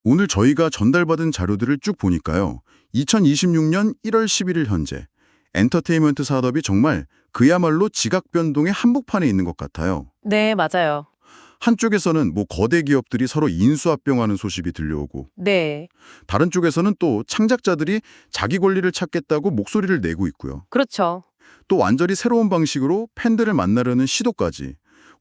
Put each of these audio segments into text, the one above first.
오늘 저희가 전달받은 자료들을 쭉 보니까요. 2026년 1월 11일 현재 엔터테인먼트 산업이 정말 그야말로 지각 변동의 한복판에 있는 것 같아요. 네, 맞아요. 한쪽에서는 거대 기업들이 서로 인수합병하는 소식이 들려오고 네, 다른 쪽에서는 또 창작자들이 자기 권리를 찾겠다고 목소리를 내고 있고요. 그렇죠. 또 완전히 새로운 방식으로 팬들을 만나려는 시도까지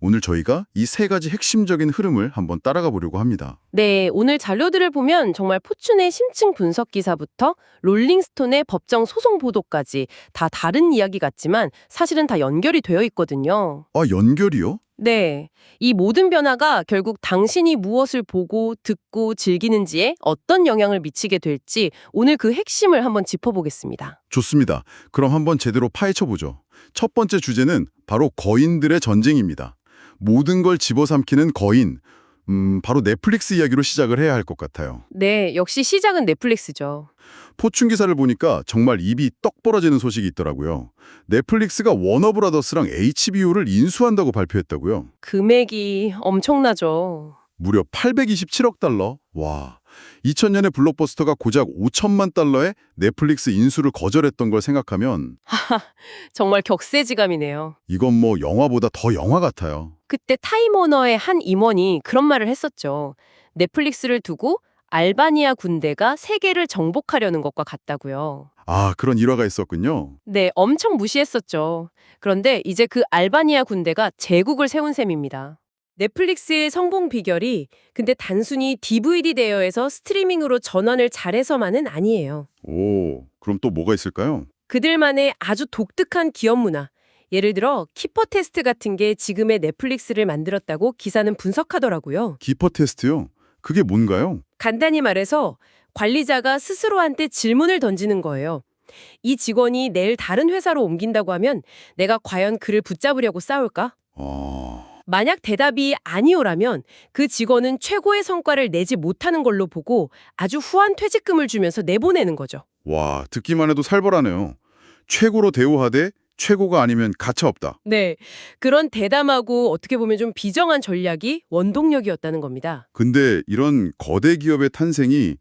오늘 저희가 이 세 가지 핵심적인 흐름을 한번 따라가 보려고 합니다. 네, 오늘 자료들을 보면 정말 포춘의 심층 분석 기사부터 롤링스톤의 법정 소송 보도까지 다 다른 이야기 같지만 사실은 다 연결이 되어 있거든요. 아, 연결이요? 네, 이 모든 변화가 결국 당신이 무엇을 보고 듣고 즐기는지에 어떤 영향을 미치게 될지 오늘 그 핵심을 한번 짚어보겠습니다. 좋습니다. 그럼 한번 제대로 파헤쳐 보죠. 첫 번째 주제는 바로 거인들의 전쟁입니다. 모든 걸 집어삼키는 거인, 바로 넷플릭스 이야기로 시작을 해야 할 것 같아요. 네, 역시 시작은 넷플릭스죠. 포춘 기사를 보니까 정말 입이 떡 벌어지는 소식이 있더라고요. 넷플릭스가 워너브라더스랑 HBO를 인수한다고 발표했다고요. 금액이 엄청나죠. 무려 827억 달러? 와, 2000년에 블록버스터가 고작 5천만 달러에 넷플릭스 인수를 거절했던 걸 생각하면 정말 격세지감이네요. 이건 영화보다 더 영화 같아요. 그때 타임워너의 한 임원이 그런 말을 했었죠. 넷플릭스를 두고 알바니아 군대가 세계를 정복하려는 것과 같다고요. 아, 그런 일화가 있었군요. 네, 엄청 무시했었죠. 그런데 이제 그 알바니아 군대가 제국을 세운 셈입니다. 넷플릭스의 성공 비결이 근데 단순히 DVD 대여에서 스트리밍으로 전환을 잘해서만은 아니에요. 오, 그럼 또 뭐가 있을까요? 그들만의 아주 독특한 기업 문화. 예를 들어 키퍼 테스트 같은 게 지금의 넷플릭스를 만들었다고 기사는 분석하더라고요. 기퍼 테스트요? 그게 뭔가요? 간단히 말해서 관리자가 스스로한테 질문을 던지는 거예요. 이 직원이 내일 다른 회사로 옮긴다고 하면 내가 과연 그를 붙잡으려고 싸울까? 만약 대답이 아니오라면 그 직원은 최고의 성과를 내지 못하는 걸로 보고 아주 후한 퇴직금을 주면서 내보내는 거죠. 와, 듣기만 해도 살벌하네요. 최고로 대우하되 최고가 아니면 가차없다. 네, 그런 대담하고 어떻게 보면 좀 비정한 전략이 원동력이었다는 겁니다. 근데 이런 거대 기업의 탄생이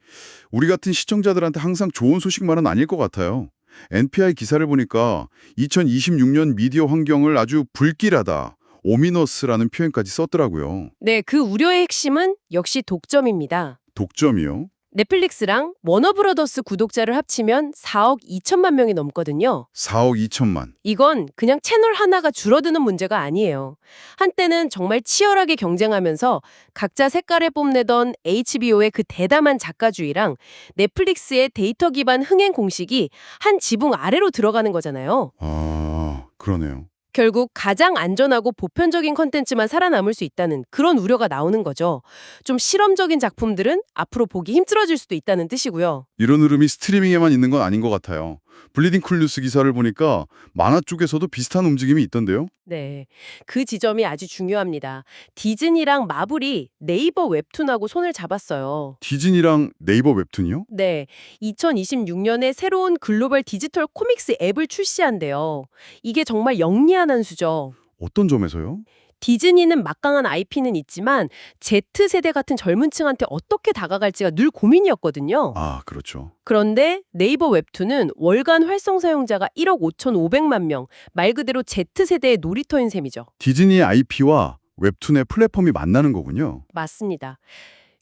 우리 같은 시청자들한테 항상 좋은 소식만은 아닐 것 같아요. NPR 기사를 보니까 2026년 미디어 환경을 아주 불길하다, 오미너스라는 표현까지 썼더라고요. 네, 그 우려의 핵심은 역시 독점입니다. 독점이요? 넷플릭스랑 워너브라더스 구독자를 합치면 4억 2천만 명이 넘거든요. 4억 2천만. 이건 그냥 채널 하나가 줄어드는 문제가 아니에요. 한때는 정말 치열하게 경쟁하면서 각자 색깔을 뽐내던 HBO의 그 대담한 작가주의랑 넷플릭스의 데이터 기반 흥행 공식이 한 지붕 아래로 들어가는 거잖아요. 아, 그러네요. 결국 가장 안전하고 보편적인 컨텐츠만 살아남을 수 있다는 그런 우려가 나오는 거죠. 좀 실험적인 작품들은 앞으로 보기 힘들어질 수도 있다는 뜻이고요. 이런 흐름이 스트리밍에만 있는 건 아닌 것 같아요. 블리딩 쿨 뉴스 기사를 보니까 만화 쪽에서도 비슷한 움직임이 있던데요? 네, 그 지점이 아주 중요합니다. 디즈니랑 마블이 네이버 웹툰하고 손을 잡았어요. 디즈니랑 네이버 웹툰이요? 네, 2026년에 새로운 글로벌 디지털 코믹스 앱을 출시한대요. 이게 정말 영리한 한 수죠. 어떤 점에서요? 디즈니는 막강한 IP는 있지만 Z세대 같은 젊은 층한테 어떻게 다가갈지가 늘 고민이었거든요. 아, 그렇죠. 그런데 네이버 웹툰은 월간 활성 사용자가 1억 5,500만 명, 말 그대로 Z세대의 놀이터인 셈이죠. 디즈니 IP와 웹툰의 플랫폼이 만나는 거군요. 맞습니다.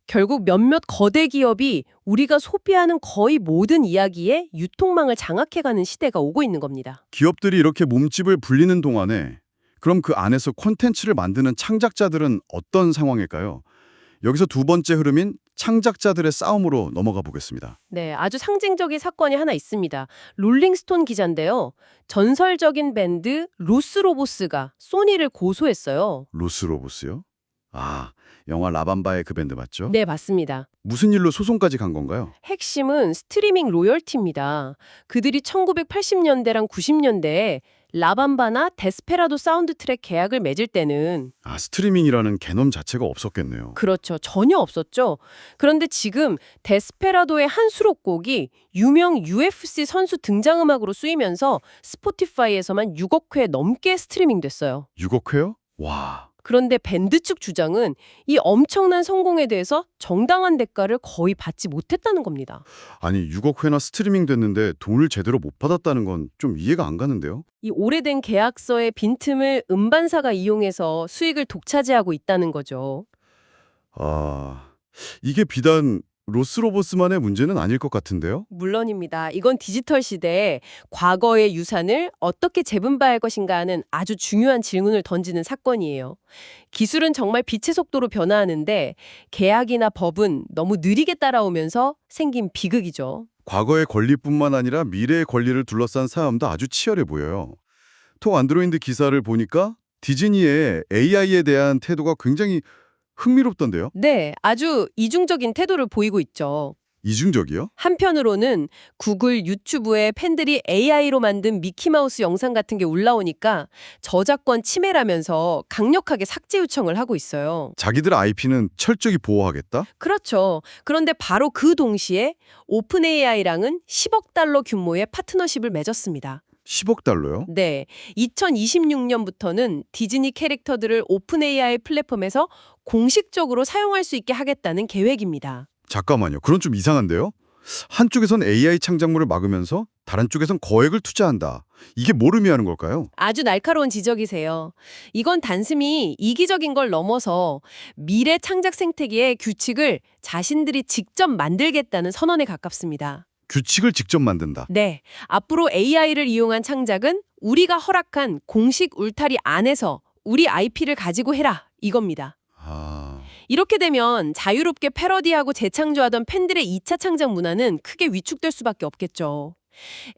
결국 몇몇 거대 기업이 우리가 소비하는 거의 모든 이야기에 유통망을 장악해가는 시대가 오고 있는 겁니다. 기업들이 이렇게 몸집을 불리는 동안에 그럼 그 안에서 콘텐츠를 만드는 창작자들은 어떤 상황일까요? 여기서 두 번째 흐름인 창작자들의 싸움으로 넘어가 보겠습니다. 네, 아주 상징적인 사건이 하나 있습니다. 롤링스톤 기자인데요. 전설적인 밴드 로스로보스가 소니를 고소했어요. 로스로보스요? 아, 영화 라밤바의 그 밴드 맞죠? 네, 맞습니다. 무슨 일로 소송까지 간 건가요? 핵심은 스트리밍 로열티입니다. 그들이 1980년대랑 90년대에 라밤바나 데스페라도 사운드 트랙 계약을 맺을 때는 아, 스트리밍이라는 개념 자체가 없었겠네요. 그렇죠. 전혀 없었죠. 그런데 지금 데스페라도의 한 수록곡이 유명 UFC 선수 등장음악으로 쓰이면서 스포티파이에서만 6억 회 넘게 스트리밍 됐어요. 6억 회요? 와, 그런데 밴드 측 주장은 이 엄청난 성공에 대해서 정당한 대가를 거의 받지 못했다는 겁니다. 아니 6억 회나 스트리밍 됐는데 돈을 제대로 못 받았다는 건 좀 이해가 안 가는데요. 이 오래된 계약서의 빈틈을 음반사가 이용해서 수익을 독차지하고 있다는 거죠. 아, 이게 비단 로스로버스만의 문제는 아닐 것 같은데요? 물론입니다. 이건 디지털 시대에 과거의 유산을 어떻게 재분배할 것인가 하는 아주 중요한 질문을 던지는 사건이에요. 기술은 정말 빛의 속도로 변화하는데 계약이나 법은 너무 느리게 따라오면서 생긴 비극이죠. 과거의 권리뿐만 아니라 미래의 권리를 둘러싼 싸움도 아주 치열해 보여요. 톡 안드로이드 기사를 보니까 디즈니의 AI에 대한 태도가 굉장히 흥미롭던데요? 네, 아주 이중적인 태도를 보이고 있죠. 이중적이요? 한편으로는 구글, 유튜브에 팬들이 AI로 만든 미키마우스 영상 같은 게 올라오니까 저작권 침해라면서 강력하게 삭제 요청을 하고 있어요. 자기들 IP는 철저히 보호하겠다? 그렇죠. 그런데 바로 그 동시에 오픈 AI랑은 10억 달러 규모의 파트너십을 맺었습니다. 10억 달러요? 네, 2026년부터는 디즈니 캐릭터들을 오픈 AI 플랫폼에서 공식적으로 사용할 수 있게 하겠다는 계획입니다. 잠깐만요. 그건 좀 이상한데요? 한쪽에선 AI 창작물을 막으면서 다른 쪽에선 거액을 투자한다. 이게 뭘 의미하는 걸까요? 아주 날카로운 지적이세요. 이건 단순히 이기적인 걸 넘어서 미래 창작 생태계의 규칙을 자신들이 직접 만들겠다는 선언에 가깝습니다. 규칙을 직접 만든다. 네, 앞으로 AI를 이용한 창작은 우리가 허락한 공식 울타리 안에서 우리 IP를 가지고 해라 이겁니다. 아, 이렇게 되면 자유롭게 패러디하고 재창조하던 팬들의 2차 창작 문화는 크게 위축될 수밖에 없겠죠.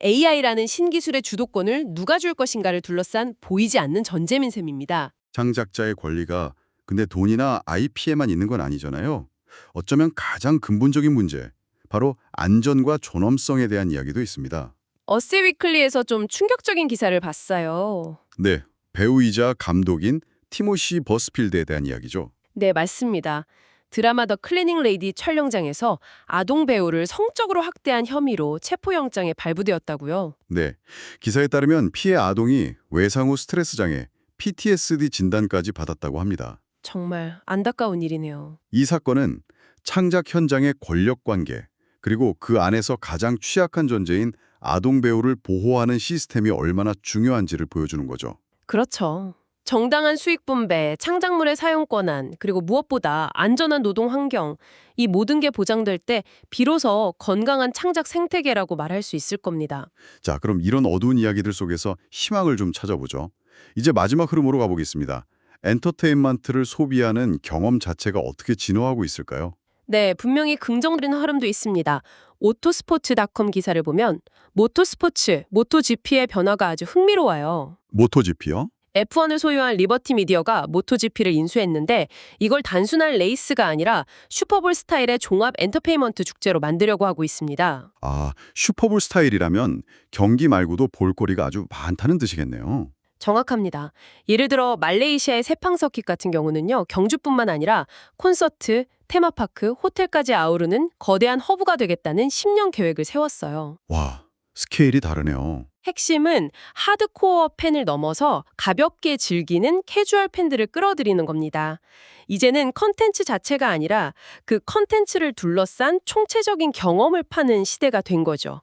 AI라는 신기술의 주도권을 누가 줄 것인가를 둘러싼 보이지 않는 전제민 셈입니다. 창작자의 권리가 근데 돈이나 IP에만 있는 건 아니잖아요. 어쩌면 가장 근본적인 문제, 바로 안전과 존엄성에 대한 이야기도 있습니다. 어세 위클리에서 좀 충격적인 기사를 봤어요. 네, 배우이자 감독인 티모시 버스필드에 대한 이야기죠. 네, 맞습니다. 드라마 더 클리닝 레이디 촬영장에서 아동 배우를 성적으로 학대한 혐의로 체포영장에 발부되었다고요. 네, 기사에 따르면 피해 아동이 외상 후 스트레스 장애, PTSD 진단까지 받았다고 합니다. 정말 안타까운 일이네요. 이 사건은 창작 현장의 권력 관계, 그리고 그 안에서 가장 취약한 존재인 아동 배우를 보호하는 시스템이 얼마나 중요한지를 보여주는 거죠. 그렇죠. 정당한 수익 분배, 창작물의 사용 권한, 그리고 무엇보다 안전한 노동 환경, 이 모든 게 보장될 때 비로소 건강한 창작 생태계라고 말할 수 있을 겁니다. 자, 그럼 이런 어두운 이야기들 속에서 희망을 좀 찾아보죠. 이제 마지막 흐름으로 가보겠습니다. 엔터테인먼트를 소비하는 경험 자체가 어떻게 진화하고 있을까요? 네, 분명히 긍정적인 흐름도 있습니다. 오토스포츠닷컴 기사를 보면 모토스포츠, 모토GP의 변화가 아주 흥미로워요. 모토GP요? F1을 소유한 리버티 미디어가 모토GP를 인수했는데 이걸 단순한 레이스가 아니라 슈퍼볼 스타일의 종합 엔터테인먼트 축제로 만들려고 하고 있습니다. 아, 슈퍼볼 스타일이라면 경기 말고도 볼거리가 아주 많다는 뜻이겠네요. 정확합니다. 예를 들어 말레이시아의 세팡 서킷 같은 경우는요. 경주뿐만 아니라 콘서트, 테마파크, 호텔까지 아우르는 거대한 허브가 되겠다는 10년 계획을 세웠어요. 와, 스케일이 다르네요. 핵심은 하드코어 팬을 넘어서 가볍게 즐기는 캐주얼 팬들을 끌어들이는 겁니다. 이제는 컨텐츠 자체가 아니라 그 컨텐츠를 둘러싼 총체적인 경험을 파는 시대가 된 거죠.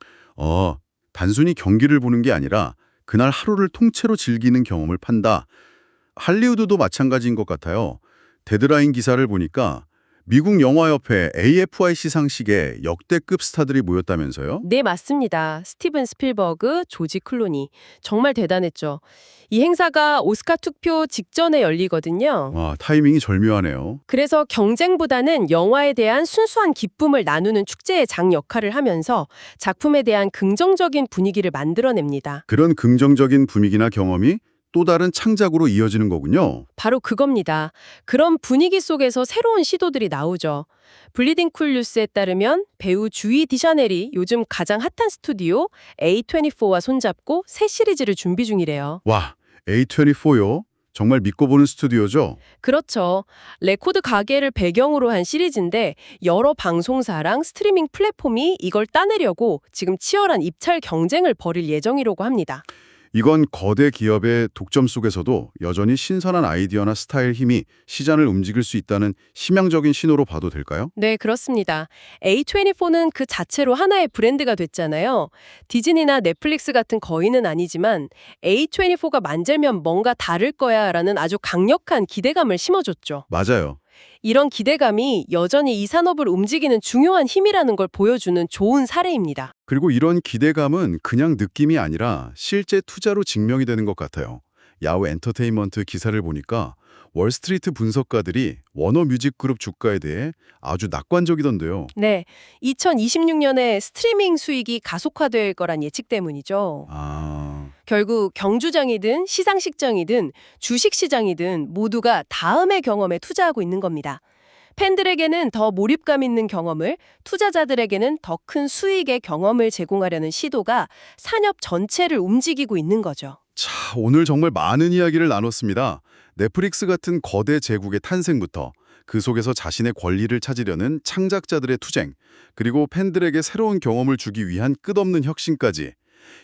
단순히 경기를 보는 게 아니라 그날 하루를 통째로 즐기는 경험을 판다. 할리우드도 마찬가지인 것 같아요. 데드라인 기사를 보니까 미국 영화협회 AFI 시상식에 역대급 스타들이 모였다면서요? 네, 맞습니다. 스티븐 스필버그, 조지 클루니. 정말 대단했죠. 이 행사가 오스카 투표 직전에 열리거든요. 와, 타이밍이 절묘하네요. 그래서 경쟁보다는 영화에 대한 순수한 기쁨을 나누는 축제의 장 역할을 하면서 작품에 대한 긍정적인 분위기를 만들어냅니다. 그런 긍정적인 분위기나 경험이 또 다른 창작으로 이어지는 거군요. 바로 그겁니다. 그런 분위기 속에서 새로운 시도들이 나오죠. 블리딩 쿨 뉴스에 따르면 배우 주이 디샤넬이 요즘 가장 핫한 스튜디오 A24와 손잡고 새 시리즈를 준비 중이래요. 와, A24요? 정말 믿고 보는 스튜디오죠? 그렇죠. 레코드 가게를 배경으로 한 시리즈인데 여러 방송사랑 스트리밍 플랫폼이 이걸 따내려고 지금 치열한 입찰 경쟁을 벌일 예정이라고 합니다. 이건 거대 기업의 독점 속에서도 여전히 신선한 아이디어나 스타일 힘이 시장을 움직일 수 있다는 희망적인 신호로 봐도 될까요? 네, 그렇습니다. A24는 그 자체로 하나의 브랜드가 됐잖아요. 디즈니나 넷플릭스 같은 거인은 아니지만 A24가 만들면 뭔가 다를 거야라는 아주 강력한 기대감을 심어줬죠. 맞아요. 이런 기대감이 여전히 이 산업을 움직이는 중요한 힘이라는 걸 보여주는 좋은 사례입니다. 그리고 이런 기대감은 그냥 느낌이 아니라 실제 투자로 증명이 되는 것 같아요. 야후 엔터테인먼트 기사를 보니까 월스트리트 분석가들이 워너뮤직그룹 주가에 대해 아주 낙관적이던데요. 네, 2026년에 스트리밍 수익이 가속화될 거란 예측 때문이죠. 결국 경주장이든 시상식장이든 주식시장이든 모두가 다음의 경험에 투자하고 있는 겁니다. 팬들에게는 더 몰입감 있는 경험을, 투자자들에게는 더 큰 수익의 경험을 제공하려는 시도가 산업 전체를 움직이고 있는 거죠. 자, 오늘 정말 많은 이야기를 나눴습니다. 넷플릭스 같은 거대 제국의 탄생부터 그 속에서 자신의 권리를 찾으려는 창작자들의 투쟁, 그리고 팬들에게 새로운 경험을 주기 위한 끝없는 혁신까지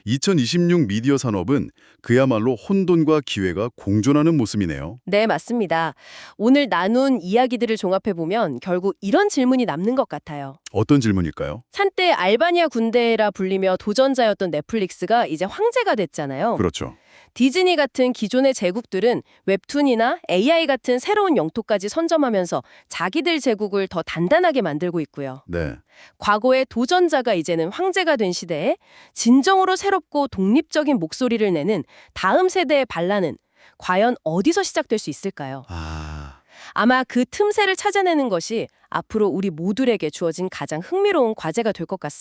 2026 미디어 산업은 그야말로 혼돈과 기회가 공존하는 모습이네요. 네, 맞습니다. 오늘 나눈 이야기들을 종합해보면 결국 이런 질문이 남는 것 같아요. 어떤 질문일까요? 한때 알바니아 군대라 불리며 도전자였던 넷플릭스가 이제 황제가 됐잖아요. 그렇죠. 디즈니 같은 기존의 제국들은 웹툰이나 AI 같은 새로운 영토까지 선점하면서 자기들 제국을 더 단단하게 만들고 있고요. 네. 과거의 도전자가 이제는 황제가 된 시대에 진정으로 새롭고 독립적인 목소리를 내는 다음 세대의 반란은 과연 어디서 시작될 수 있을까요? 아마 그 틈새를 찾아내는 것이 앞으로 우리 모두에게 주어진 가장 흥미로운 과제가 될 것 같습니다.